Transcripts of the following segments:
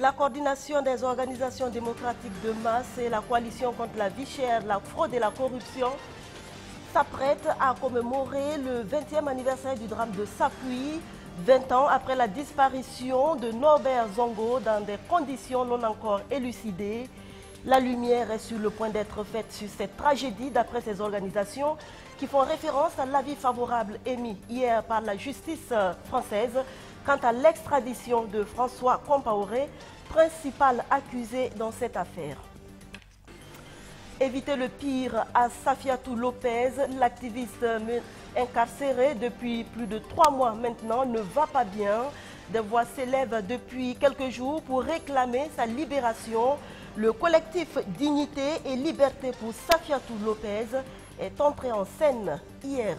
La coordination des organisations démocratiques de masse et la coalition contre la vie chère, la fraude et la corruption s'apprêtent à commémorer le 20e anniversaire du drame de Sapuy, 20 ans après la disparition de Norbert Zongo dans des conditions non encore élucidées. La lumière est sur le point d'être faite sur cette tragédie d'après ces organisations qui font référence à l'avis favorable émis hier par la justice française quant à l'extradition de François Compaoré, principal accusé dans cette affaire. Éviter le pire à Safiatou Lopez, l'activiste incarcérée depuis plus de 3 mois maintenant, ne va pas bien. Des voix s'élèvent depuis quelques jours pour réclamer sa libération. Le collectif Dignité et Liberté pour Safiatou Lopez est entré en scène hier.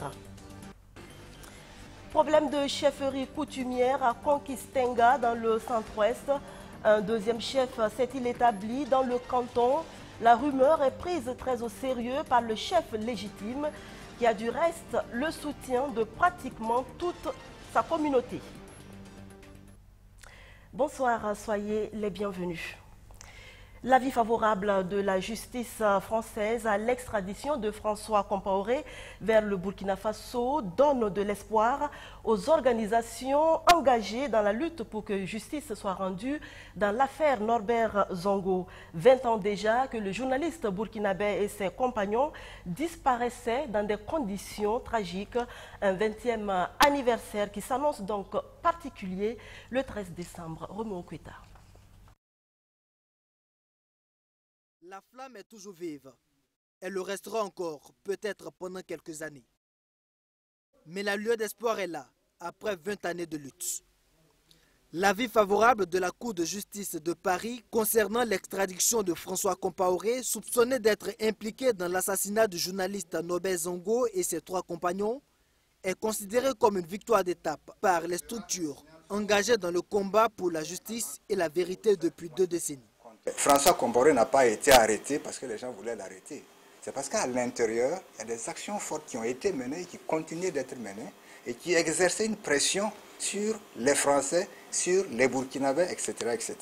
Problème de chefferie coutumière à Conquistenga dans le centre-ouest. Un deuxième chef s'est-il établi dans le canton. La rumeur est prise très au sérieux par le chef légitime qui a du reste le soutien de pratiquement toute sa communauté. Bonsoir, soyez les bienvenus. L'avis favorable de la justice française à l'extradition de François Compaoré vers le Burkina Faso donne de l'espoir aux organisations engagées dans la lutte pour que justice soit rendue dans l'affaire Norbert Zongo. 20 ans déjà que le journaliste burkinabé et ses compagnons disparaissaient dans des conditions tragiques. Un 20e anniversaire qui s'annonce donc particulier le 13 décembre. Roméo Kweta. La flamme est toujours vive. Elle le restera encore, peut-être pendant quelques années. Mais la lueur d'espoir est là, après 20 années de lutte. L'avis favorable de la Cour de justice de Paris concernant l'extradition de François Compaoré, soupçonné d'être impliqué dans l'assassinat du journaliste Norbert Zongo et ses 3 compagnons, est considéré comme une victoire d'étape par les structures engagées dans le combat pour la justice et la vérité depuis 2 décennies. François Compaoré n'a pas été arrêté parce que les gens voulaient l'arrêter. C'est parce qu'à l'intérieur, il y a des actions fortes qui ont été menées, qui continuent d'être menées et qui exerçaient une pression sur les Français, sur les Burkinabés, etc., etc.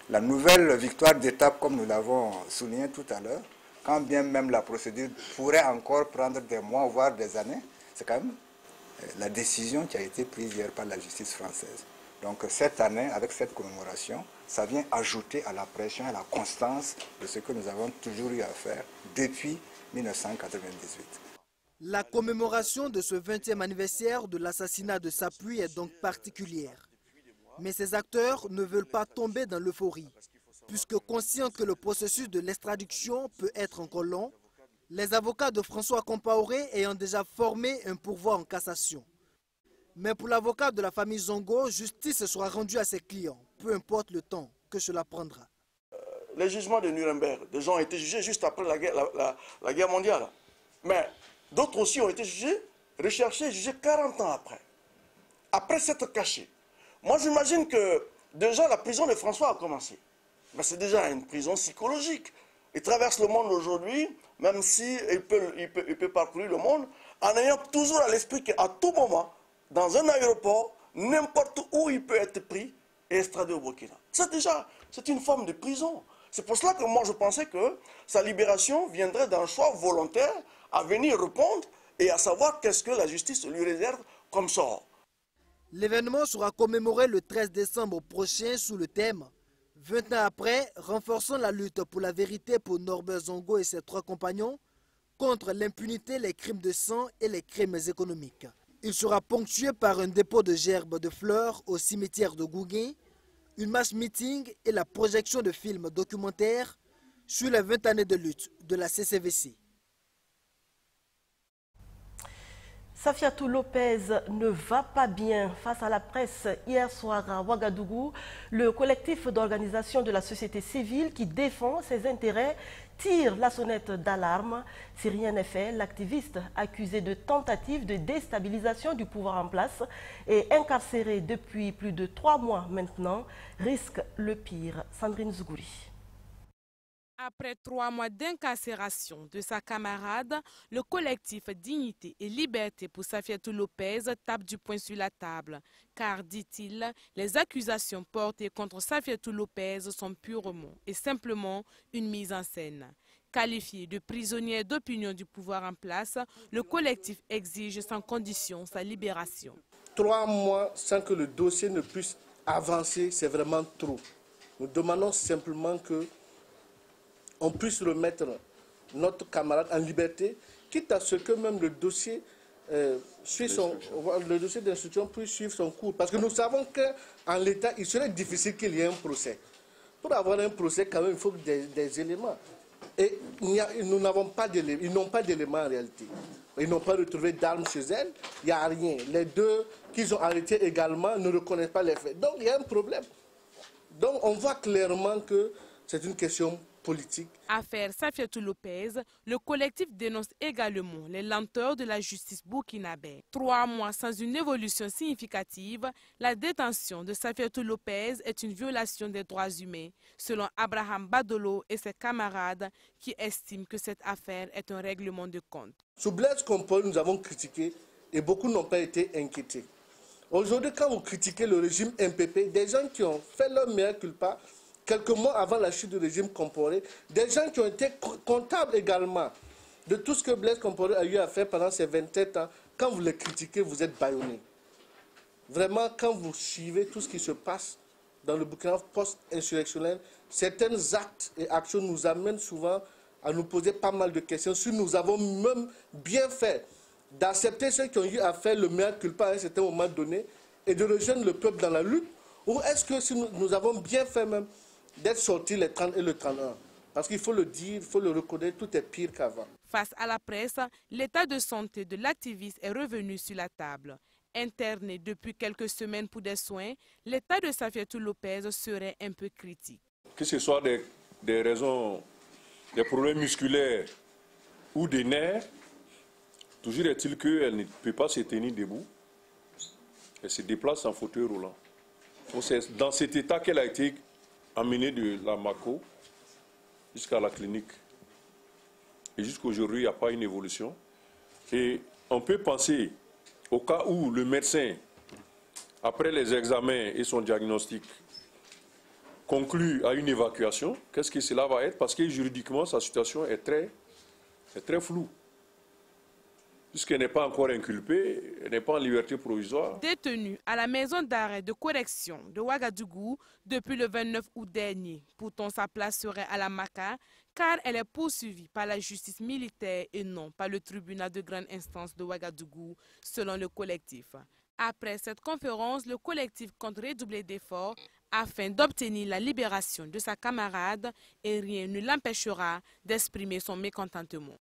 La nouvelle victoire d'étape, comme nous l'avons souligné tout à l'heure, quand bien même la procédure pourrait encore prendre des mois, voire des années, c'est quand même la décision qui a été prise hier par la justice française. Donc cette année, avec cette commémoration, ça vient ajouter à la pression et à la constance de ce que nous avons toujours eu à faire depuis 1998. La commémoration de ce 20e anniversaire de l'assassinat de Sapuy est donc particulière. Mais ces acteurs ne veulent pas tomber dans l'euphorie, puisque conscients que le processus de l'extradition peut être encore long, les avocats de François Compaoré ayant déjà formé un pourvoi en cassation. Mais pour l'avocat de la famille Zongo, justice sera rendue à ses clients, peu importe le temps que cela prendra. Les jugements de Nuremberg, des gens ont été jugés juste après la guerre mondiale. Mais d'autres aussi ont été jugés, recherchés, jugés 40 ans après. Après s'être cachés. Moi j'imagine que déjà la prison de François a commencé. Mais c'est déjà une prison psychologique. Il traverse le monde aujourd'hui, même s'il peut parcourir le monde, en ayant toujours à l'esprit qu'à tout moment, dans un aéroport, n'importe où il peut être pris et extradé au Burkina. C'est une forme de prison. C'est pour cela que moi je pensais que sa libération viendrait d'un choix volontaire à venir répondre et à savoir qu'est-ce que la justice lui réserve comme sort. L'événement sera commémoré le 13 décembre prochain sous le thème « 20 ans après, renforçant la lutte pour la vérité pour Norbert Zongo et ses 3 compagnons contre l'impunité, les crimes de sang et les crimes économiques ». Il sera ponctué par un dépôt de gerbes de fleurs au cimetière de Gouguin, une marche meeting et la projection de films documentaires sur les 20 années de lutte de la CCVC. Safiatou Lopez ne va pas bien face à la presse hier soir à Ouagadougou. Le collectif d'organisation de la société civile qui défend ses intérêts tire la sonnette d'alarme. Si rien n'est fait, l'activiste accusé de tentative de déstabilisation du pouvoir en place et incarcéré depuis plus de 3 mois maintenant risque le pire. Sandrine Zougouri. Après 3 mois d'incarcération de sa camarade, le collectif Dignité et Liberté pour Safiatou Lopez tape du poing sur la table. Car, dit-il, les accusations portées contre Safiatou Lopez sont purement et simplement une mise en scène. Qualifié de prisonnier d'opinion du pouvoir en place, le collectif exige sans condition sa libération. 3 mois sans que le dossier ne puisse avancer, c'est vraiment trop. Nous demandons simplement que on puisse remettre notre camarade en liberté, quitte à ce que même le dossier d'instruction puisse suivre son cours. Parce que nous savons qu'en l'état, il serait difficile qu'il y ait un procès. Pour avoir un procès, quand même, il faut des éléments. Et nous n'avons pas d'éléments, ils n'ont pas d'éléments en réalité. Ils n'ont pas retrouvé d'armes chez elle, il n'y a rien. Les 2 qu'ils ont arrêtés également ne reconnaissent pas les faits. Donc il y a un problème. Donc on voit clairement que c'est une question politique. Affaire Safiatou Lopez, le collectif dénonce également les lenteurs de la justice burkinabé. 3 mois sans une évolution significative, la détention de Safiatou Lopez est une violation des droits humains, selon Abraham Badolo et ses camarades qui estiment que cette affaire est un règlement de compte. Sous Blaise Compaoré, nous avons critiqué et beaucoup n'ont pas été inquiétés. Aujourd'hui, quand vous critiquez le régime MPP, des gens qui ont fait leur mea culpa, quelques mois avant la chute du régime Compaoré, des gens qui ont été comptables également de tout ce que Blaise Compaoré a eu à faire pendant ces 27 ans, quand vous les critiquez, vous êtes bâillonnés. Vraiment, quand vous suivez tout ce qui se passe dans le Burkina post-insurrectionnel, certains actes et actions nous amènent souvent à nous poser pas mal de questions si nous avons même bien fait d'accepter ceux qui ont eu à faire le mea culpa à un certain moment donné et de rejoindre le peuple dans la lutte, ou est-ce que si nous avons bien fait même d'être sortis les 30 et le 31. Parce qu'il faut le dire, il faut le reconnaître, tout est pire qu'avant. Face à la presse, l'état de santé de l'activiste est revenu sur la table. Interné depuis quelques semaines pour des soins, l'état de Safiatou Lopez serait un peu critique. Que ce soit des raisons, des problèmes musculaires ou des nerfs, toujours est-il qu'elle ne peut pas se tenir debout. Elle se déplace en fauteuil roulant. C'est dans cet état qu'elle a été emmenée de la Mako jusqu'à la clinique. Et jusqu'aujourd'hui, il n'y a pas une évolution. Et on peut penser, au cas où le médecin, après les examens et son diagnostic, conclut à une évacuation, qu'est-ce que cela va être? Parce que juridiquement, sa situation est très floue. Puisqu'elle n'est pas encore inculpée, elle n'est pas en liberté provisoire. Détenue à la maison d'arrêt de correction de Ouagadougou depuis le 29 août dernier. Pourtant, sa place serait à la Maka, car elle est poursuivie par la justice militaire et non par le tribunal de grande instance de Ouagadougou, selon le collectif. Après cette conférence, le collectif compte redoubler d'efforts afin d'obtenir la libération de sa camarade et rien ne l'empêchera d'exprimer son mécontentement.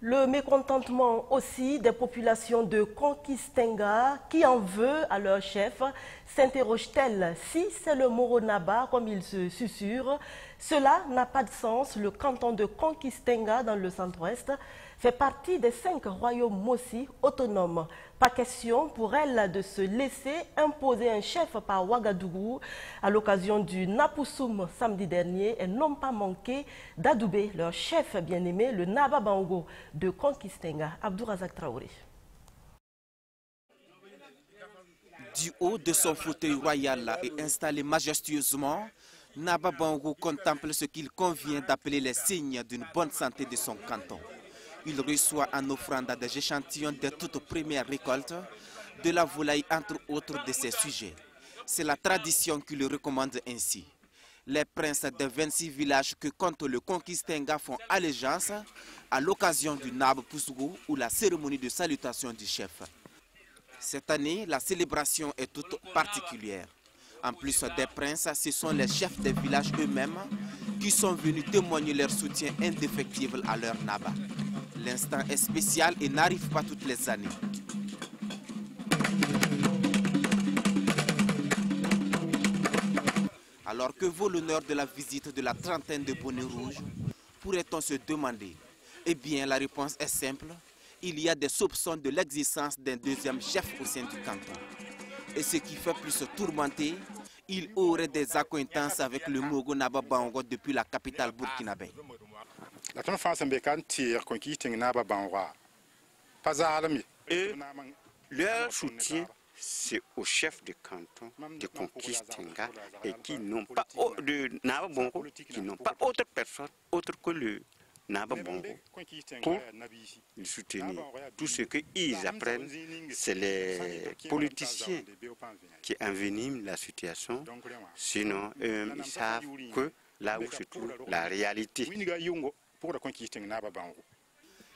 Le mécontentement aussi des populations de Konkistenga qui en veut à leur chef. S'interroge-t-elle si c'est le Moronaba comme il se susurre? Cela n'a pas de sens. Le canton de Konkistenga dans le centre-ouest fait partie des 5 royaumes Mossi autonomes. Pas question pour elle de se laisser imposer un chef par Ouagadougou. À l'occasion du Napoussoum samedi dernier, elles n'ont pas manqué d'adouber leur chef bien-aimé, le Naba Bango de Konkistenga, Abdourazak Traoré. Du haut de son fauteuil royal et installé majestueusement, Naba Bango contemple ce qu'il convient d'appeler les signes d'une bonne santé de son canton. Il reçoit en offrande des échantillons de toute première récolte, de la volaille entre autres de ses sujets. C'est la tradition qui le recommande ainsi. Les princes des 26 villages que compte le Konkistenga font allégeance à l'occasion du Nab Poussougou ou la cérémonie de salutation du chef. Cette année, la célébration est toute particulière. En plus des princes, ce sont les chefs des villages eux-mêmes qui sont venus témoigner leur soutien indéfectible à leur Naba. L'instant est spécial et n'arrive pas toutes les années. Alors que vaut l'honneur de la visite de la trentaine de bonnets rouges, pourrait-on se demander? Eh bien, la réponse est simple. Il y a des soupçons de l'existence d'un deuxième chef au sein du canton. Et ce qui fait plus se tourmenter, Il aurait des accointances avec le Mogo Naba Bango depuis la capitale burkinabé. Et leur soutien, c'est au chef de canton de Conquistenga et qui n'ont pas de Naba Bongo, qui n'ont pas autre personne autre que le Naba Bongo pour le soutenir. Tout ce qu'ils apprennent, c'est les politiciens qui enveniment la situation. Sinon, ils savent que là où se trouve la réalité.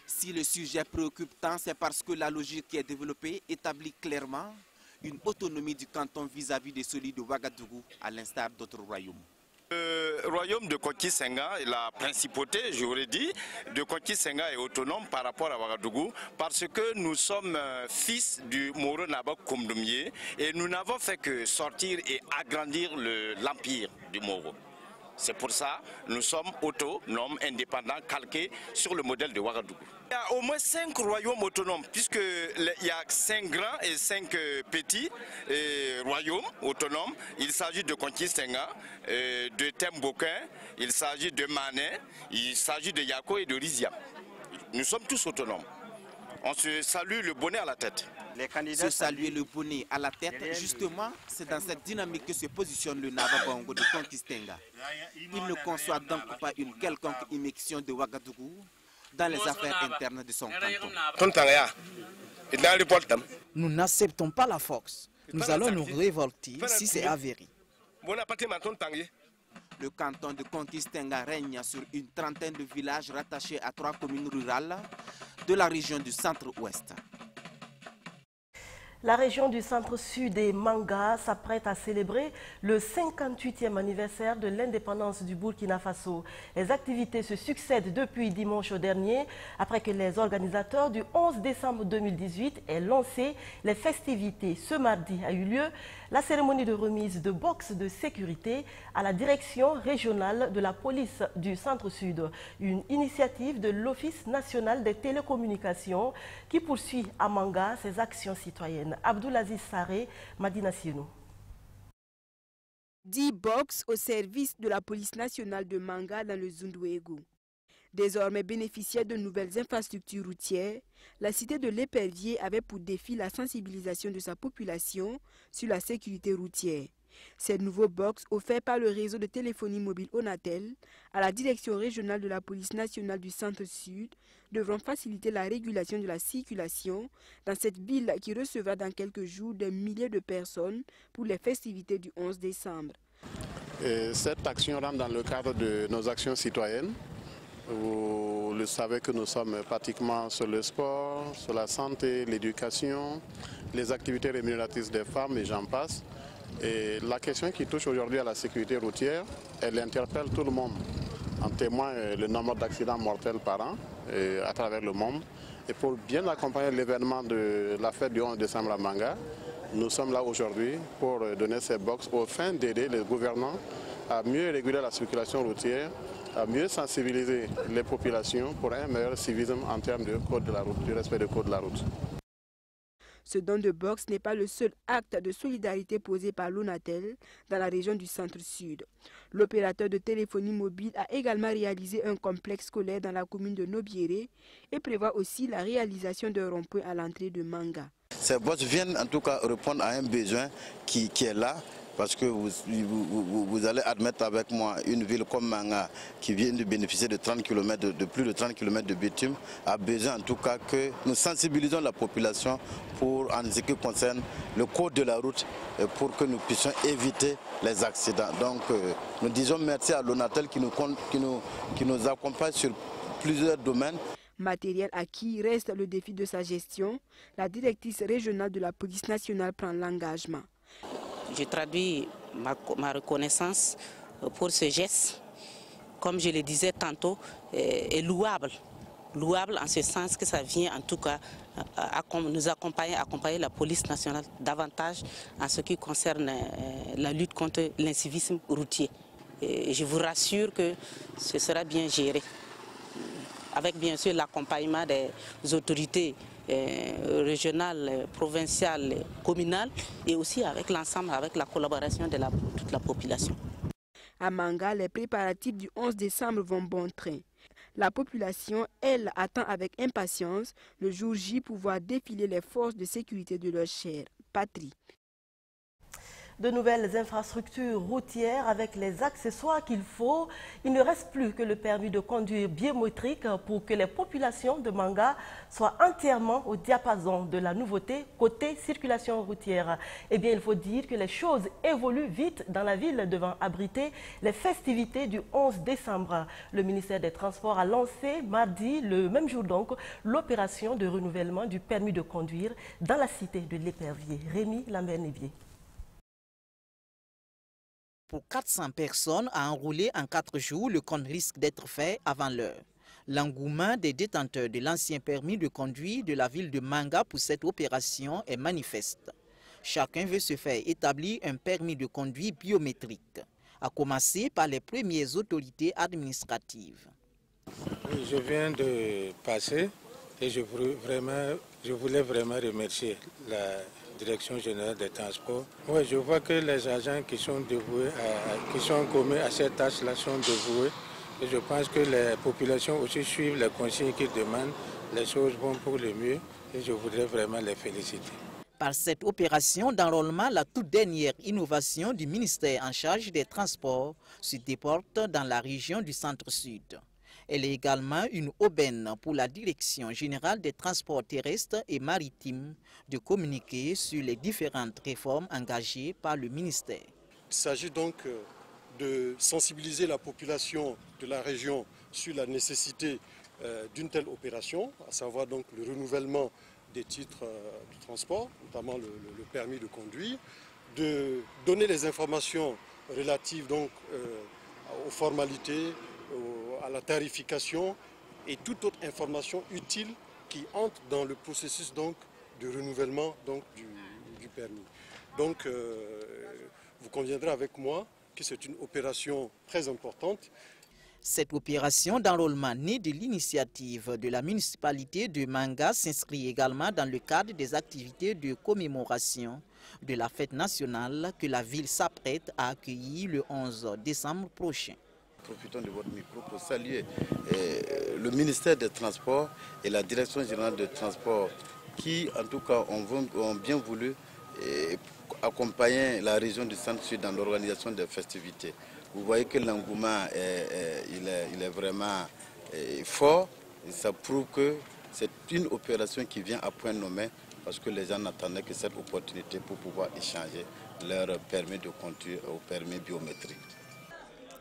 Si le sujet préoccupe tant, c'est parce que la logique qui est développée établit clairement une autonomie du canton vis-à-vis de celui de Ouagadougou, à l'instar d'autres royaumes. Le royaume de Konki-Senga, la principauté, je vous l'ai dit, de Konki-Senga est autonome par rapport à Ouagadougou parce que nous sommes fils du Moro Naba Koumdoumie et nous n'avons fait que sortir et agrandir l'empire du Moro. C'est pour ça que nous sommes autonomes, indépendants, calqués sur le modèle de Ouagadougou. Il y a au moins 5 royaumes autonomes, puisqu'il y a 5 grands et 5 petits royaumes autonomes. Il s'agit de Konki-Senga, de Tembokin, il s'agit de Mané, il s'agit de Yako et de Rizia. Nous sommes tous autonomes. On se salue le bonnet à la tête. Se saluer le bonnet à la tête, justement, c'est dans cette dynamique que se positionne le Naba Bongo de Konki-Senga. Il ne conçoit donc pas une quelconque immixtion de Ouagadougou dans les affaires internes de son canton. Nous n'acceptons pas la force. Nous allons nous révolter si c'est avéré. Le canton de Konki-Senga règne sur une trentaine de villages rattachés à 3 communes rurales de la région du centre-ouest. La région du centre-sud et Manga s'apprête à célébrer le 58e anniversaire de l'indépendance du Burkina Faso. Les activités se succèdent depuis dimanche dernier, après que les organisateurs du 11 décembre 2018 aient lancé les festivités. Ce mardi a eu lieu la cérémonie de remise de box de sécurité à la direction régionale de la police du centre-sud, une initiative de l'Office national des télécommunications qui poursuit à Manga ses actions citoyennes. Abdoulaziz Saré, Madina Sienou. 10 box au service de la police nationale de Manga dans le Zunduego. Désormais bénéficiaire de nouvelles infrastructures routières, la cité de l'Épervier avait pour défi la sensibilisation de sa population sur la sécurité routière. Ces nouveaux box offerts par le réseau de téléphonie mobile Onatel à la direction régionale de la police nationale du centre-sud devront faciliter la régulation de la circulation dans cette ville qui recevra dans quelques jours des milliers de personnes pour les festivités du 11 décembre. Cette action rentre dans le cadre de nos actions citoyennes. Vous le savez que nous sommes pratiquement sur le sport, sur la santé, l'éducation, les activités rémunératrices des femmes et j'en passe. Et la question qui touche aujourd'hui à la sécurité routière, elle interpelle tout le monde. En témoigne le nombre d'accidents mortels par an à travers le monde. Et pour bien accompagner l'événement de la fête du 11 décembre à Manga, nous sommes là aujourd'hui pour donner ces box aux fins d'aider les gouvernants à mieux réguler la circulation routière, à mieux sensibiliser les populations pour un meilleur civisme en termes de code de la route, du respect du code de la route. Ce don de box n'est pas le seul acte de solidarité posé par l'Onatel dans la région du centre-sud. L'opérateur de téléphonie mobile a également réalisé un complexe scolaire dans la commune de Nobiéré et prévoit aussi la réalisation d'un rond-point à l'entrée de Manga. Ces box viennent en tout cas répondre à un besoin qui est là. Parce que vous allez admettre avec moi une ville comme Manga qui vient de bénéficier de 30 km, de plus de 30 km de bitume a besoin en tout cas que nous sensibilisons la population pour en ce qui concerne le code de la route et pour que nous puissions éviter les accidents. Donc nous disons merci à l'Onatel qui nous accompagne sur plusieurs domaines. Matériel acquis reste le défi de sa gestion. La directrice régionale de la police nationale prend l'engagement. Je traduis ma reconnaissance pour ce geste, comme je le disais tantôt, est louable. Louable en ce sens que ça vient en tout cas nous accompagner la police nationale davantage en ce qui concerne la lutte contre l'incivisme routier. Et je vous rassure que ce sera bien géré, avec bien sûr l'accompagnement des autorités régionales, provinciales, communales et aussi avec l'ensemble, avec la collaboration de toute la population. À Manga, les préparatifs du 11 décembre vont bon train. La population, elle, attend avec impatience le jour J pour voir défiler les forces de sécurité de leur chère patrie. De nouvelles infrastructures routières avec les accessoires qu'il faut. Il ne reste plus que le permis de conduire biométrique pour que les populations de Manga soient entièrement au diapason de la nouveauté côté circulation routière. Eh bien, il faut dire que les choses évoluent vite dans la ville devant abriter les festivités du 11 décembre. Le ministère des Transports a lancé mardi, le même jour donc, l'opération de renouvellement du permis de conduire dans la cité de l'Épervier. Rémi Lambert-Névier. Pour 400 personnes à enrouler en 4 jours, le compte risque d'être fait avant l'heure. L'engouement des détenteurs de l'ancien permis de conduire de la ville de Manga pour cette opération est manifeste. Chacun veut se faire établir un permis de conduire biométrique, à commencer par les premières autorités administratives. Je viens de passer et je voulais vraiment remercier la Direction générale des transports. Oui, je vois que les agents qui sont dévoués, qui sont commis à cette tâche-là sont dévoués. Et je pense que les populations aussi suivent les consignes qu'ils demandent. Les choses vont pour le mieux et je voudrais vraiment les féliciter. Par cette opération d'enrôlement, la toute dernière innovation du ministère en charge des transports se déporte dans la région du centre-sud. Elle est également une aubaine pour la Direction générale des transports terrestres et maritimes de communiquer sur les différentes réformes engagées par le ministère. Il s'agit donc de sensibiliser la population de la région sur la nécessité d'une telle opération, à savoir donc le renouvellement des titres de transport, notamment le permis de conduire, de donner les informations relatives donc aux formalités, à la tarification et toute autre information utile qui entre dans le processus donc de renouvellement donc du permis. Donc vous conviendrez avec moi que c'est une opération très importante. Cette opération d'enrôlement née de l'initiative de la municipalité de Manga s'inscrit également dans le cadre des activités de commémoration de la fête nationale que la ville s'apprête à accueillir le 11 décembre prochain. Profitons de votre micro pour saluer le ministère des Transports et la Direction générale des Transports qui, en tout cas, ont bien voulu accompagner la région du Centre-Sud dans l'organisation des festivités. Vous voyez que l'engouement il est vraiment fort. Et ça prouve que c'est une opération qui vient à point nommé parce que les gens n'attendaient que cette opportunité pour pouvoir échanger leur permis de conduire au permis biométrique.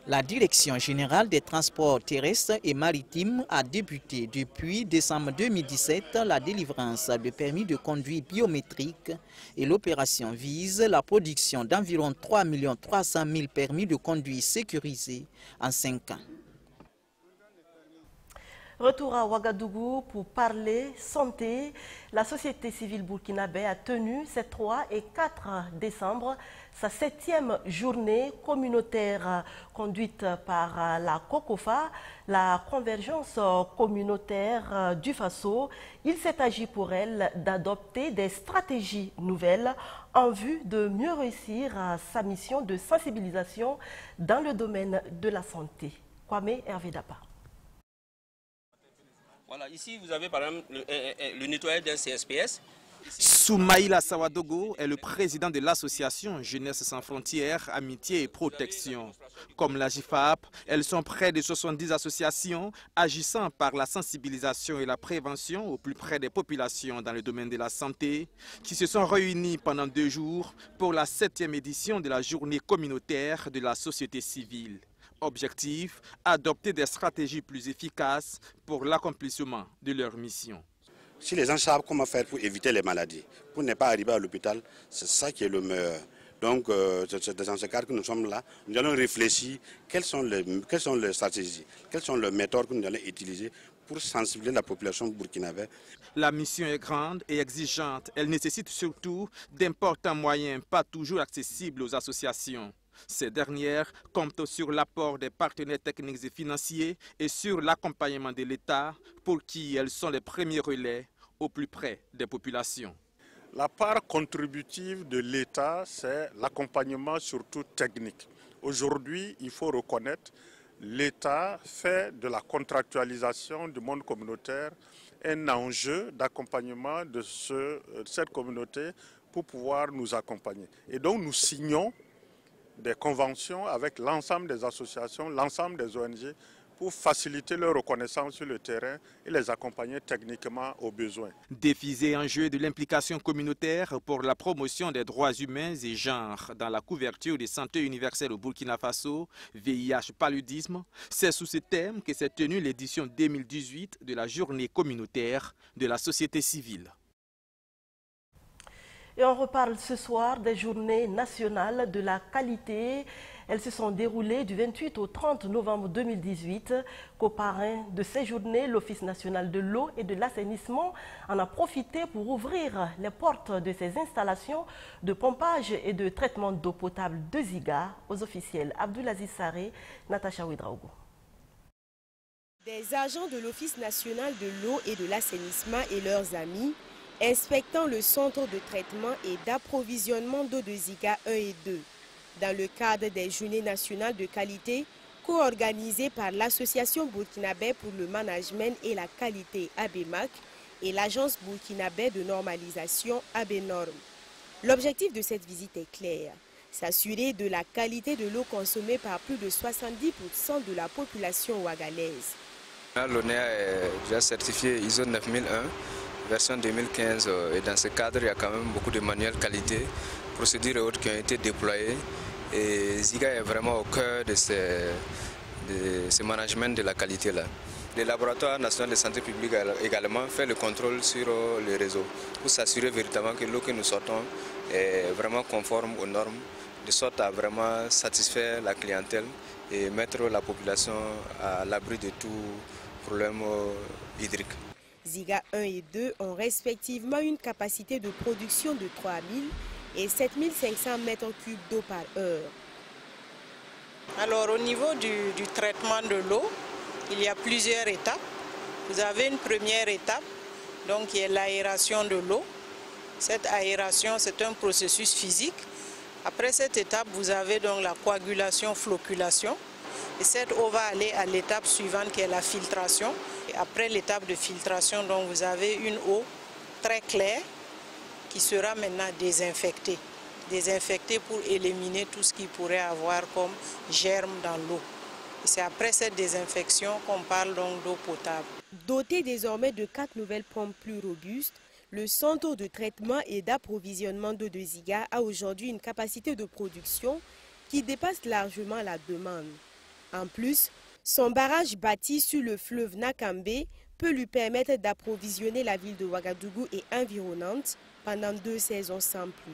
La Direction générale des transports terrestres et maritimes a débuté depuis décembre 2017 la délivrance de permis de conduire biométriques et l'opération vise la production d'environ 3 300 000 permis de conduire sécurisés en 5 ans. Retour à Ouagadougou pour parler santé. La société civile burkinabé a tenu ces 3 et 4 décembre sa 7e journée communautaire conduite par la COCOFA, la convergence communautaire du Faso. Il s'est agi pour elle d'adopter des stratégies nouvelles en vue de mieux réussir sa mission de sensibilisation dans le domaine de la santé. Kwame Hervé Dapa. Voilà, ici vous avez par exemple le nettoyage d'un CSPS. Soumaïla Sawadogo est le président de l'association Jeunesse sans frontières, amitié et protection. Comme la JIFAP, elles sont près de 70 associations agissant par la sensibilisation et la prévention au plus près des populations dans le domaine de la santé, qui se sont réunies pendant 2 jours pour la 7e édition de la journée communautaire de la société civile. Objectif, adopter des stratégies plus efficaces pour l'accomplissement de leur mission. Si les gens savent comment faire pour éviter les maladies, pour ne pas arriver à l'hôpital, c'est ça qui est le meilleur. Donc, c'est dans ce cadre que nous sommes là. Nous allons réfléchir quelles sont les stratégies, quelles sont les méthodes que nous allons utiliser pour sensibiliser la population burkinabé. La mission est grande et exigeante. Elle nécessite surtout d'importants moyens, pas toujours accessibles aux associations. Ces dernières comptent sur l'apport des partenaires techniques et financiers et sur l'accompagnement de l'État pour qui elles sont les premiers relais au plus près des populations. La part contributive de l'État, c'est l'accompagnement surtout technique. Aujourd'hui, il faut reconnaître, l'État fait de la contractualisation du monde communautaire un enjeu d'accompagnement de cette communauté pour pouvoir nous accompagner. Et donc nous signons des conventions avec l'ensemble des associations, l'ensemble des ONG pour faciliter leur reconnaissance sur le terrain et les accompagner techniquement aux besoins. Défis et enjeux de l'implication communautaire pour la promotion des droits humains et genres dans la couverture de santé universelle au Burkina Faso, VIH, paludisme, c'est sous ce thème que s'est tenue l'édition 2018 de la journée communautaire de la société civile. Et on reparle ce soir des journées nationales de la qualité. Elles se sont déroulées du 28 au 30 novembre 2018. Coparrain de ces journées, l'Office national de l'eau et de l'assainissement en a profité pour ouvrir les portes de ses installations de pompage et de traitement d'eau potable de Ziga aux officiels Abdoulaziz Saré, Natacha Ouedraogo. Des agents de l'Office national de l'eau et de l'assainissement et leurs amis inspectant le centre de traitement et d'approvisionnement d'eau de Ziga 1 et 2, dans le cadre des journées nationales de qualité co-organisées par l'Association burkinabé pour le management et la qualité ABMAC et l'Agence burkinabé de normalisation ABNorm. L'objectif de cette visite est clair, s'assurer de la qualité de l'eau consommée par plus de 70% de la population ouagalaise. L'ONEA est déjà certifié ISO 9001. Version 2015, et dans ce cadre, il y a quand même beaucoup de manuels qualité, procédures et autres qui ont été déployés. Et Ziga est vraiment au cœur de ce management de la qualité-là. Le laboratoire national de santé publique a également fait le contrôle sur le réseau pour s'assurer véritablement que l'eau que nous sortons est vraiment conforme aux normes, de sorte à vraiment satisfaire la clientèle et mettre la population à l'abri de tout problème hydrique. Ziga 1 et 2 ont respectivement une capacité de production de 3000 et 7500 mètres cubes d'eau par heure. Alors au niveau du traitement de l'eau, il y a plusieurs étapes. Vous avez une première étape, donc qui est l'aération de l'eau. Cette aération, c'est un processus physique. Après cette étape, vous avez donc la coagulation-floculation. Et cette eau va aller à l'étape suivante qui est la filtration. Et après l'étape de filtration, donc, vous avez une eau très claire qui sera maintenant désinfectée. Désinfectée pour éliminer tout ce qui pourrait avoir comme germe dans l'eau. Et c'est après cette désinfection qu'on parle donc d'eau potable. Doté désormais de 4 nouvelles pompes plus robustes, le centre de traitement et d'approvisionnement d'eau de Ziga a aujourd'hui une capacité de production qui dépasse largement la demande. En plus, son barrage bâti sur le fleuve Nakambe peut lui permettre d'approvisionner la ville de Ouagadougou et environnante pendant 2 saisons sans pluie.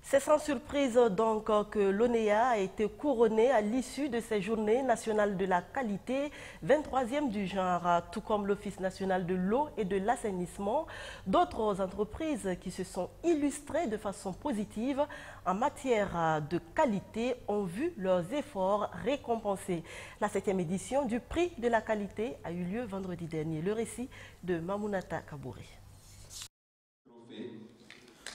C'est sans surprise donc que l'ONEA a été couronnée à l'issue de ces journées nationales de la qualité, 23e du genre, tout comme l'Office national de l'eau et de l'assainissement. D'autres entreprises qui se sont illustrées de façon positive en matière de qualité ont vu leurs efforts récompensés. La 7e édition du prix de la qualité a eu lieu vendredi dernier. Le récit de Mamounata Kabouré.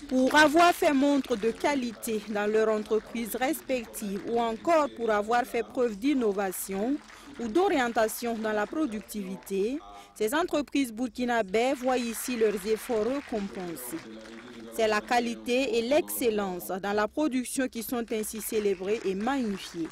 Pour avoir fait montre de qualité dans leur entreprise respective ou encore pour avoir fait preuve d'innovation ou d'orientation dans la productivité, ces entreprises burkinabées voient ici leurs efforts récompensés. C'est la qualité et l'excellence dans la production qui sont ainsi célébrées et magnifiées.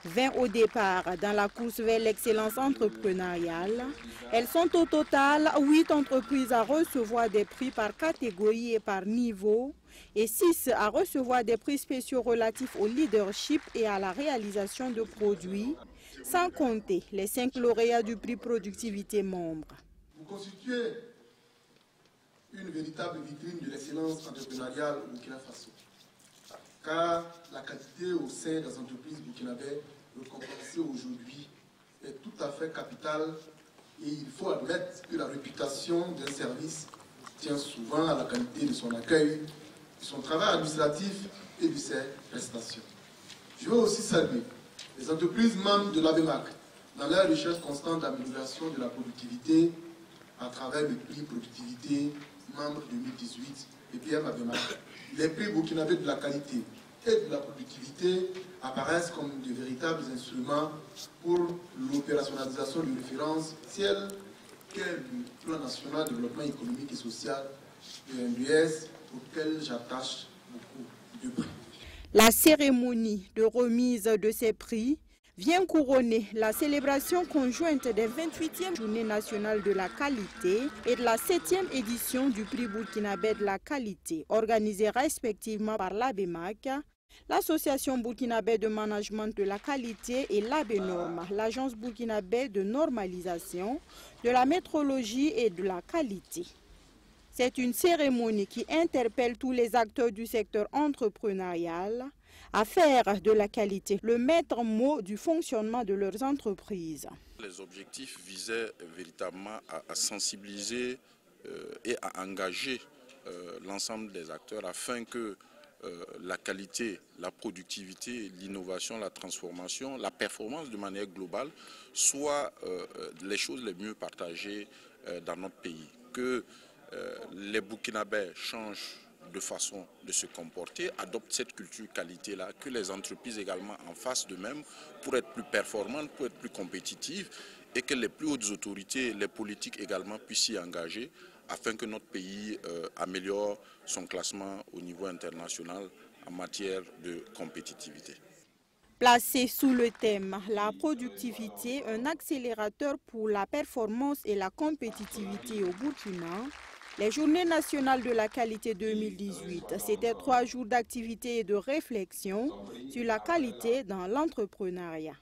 20 au départ dans la course vers l'excellence entrepreneuriale. Elles sont au total 8 entreprises à recevoir des prix par catégorie et par niveau et 6 à recevoir des prix spéciaux relatifs au leadership et à la réalisation de produits, sans compter les 5 lauréats du prix productivité membres. Vous constituez une véritable vitrine de l'excellence entrepreneuriale au Burkina Faso. Car la qualité au sein des entreprises burkinabées récompensées aujourd'hui est tout à fait capitale et il faut admettre que la réputation d'un service tient souvent à la qualité de son accueil, de son travail administratif et de ses prestations. Je veux aussi saluer les entreprises membres de l'ABMAC dans leur recherche constante d'amélioration de la productivité à travers le prix productivité membre 2018 et PM Abema. Les prix burkinabés de la qualité et de la productivité apparaissent comme de véritables instruments pour l'opérationnalisation de références ciel qu'est le plan national de développement économique et social, le MDS, auquel j'attache beaucoup de prix. La cérémonie de remise de ces prix vient couronner la célébration conjointe des 28e Journées nationales de la qualité et de la 7e édition du prix burkinabé de la qualité, organisée respectivement par l'ABEMAC, l'Association burkinabé de management de la qualité et l'ABENORM, l'Agence burkinabé de normalisation de la métrologie et de la qualité. C'est une cérémonie qui interpelle tous les acteurs du secteur entrepreneurial à faire de la qualité le maître mot du fonctionnement de leurs entreprises. Les objectifs visaient véritablement à sensibiliser et à engager l'ensemble des acteurs afin que la qualité, la productivité, l'innovation, la transformation, la performance de manière globale soient les choses les mieux partagées dans notre pays. Que les Burkinabés changent de façon de se comporter, adoptent cette culture qualité-là, que les entreprises également en fassent de même pour être plus performantes, pour être plus compétitives et que les plus hautes autorités, les politiques également puissent s'y engager afin que notre pays améliore son classement au niveau international en matière de compétitivité. Placé sous le thème « La productivité, un accélérateur pour la performance et la compétitivité au Burkina », les Journées nationales de la qualité 2018, c'était 3 jours d'activité et de réflexion sur la qualité dans l'entrepreneuriat.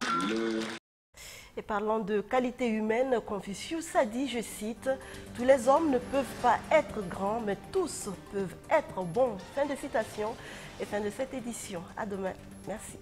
Et parlant de qualité humaine, Confucius a dit, je cite, « Tous les hommes ne peuvent pas être grands, mais tous peuvent être bons ». Fin de citation et fin de cette édition. À demain. Merci.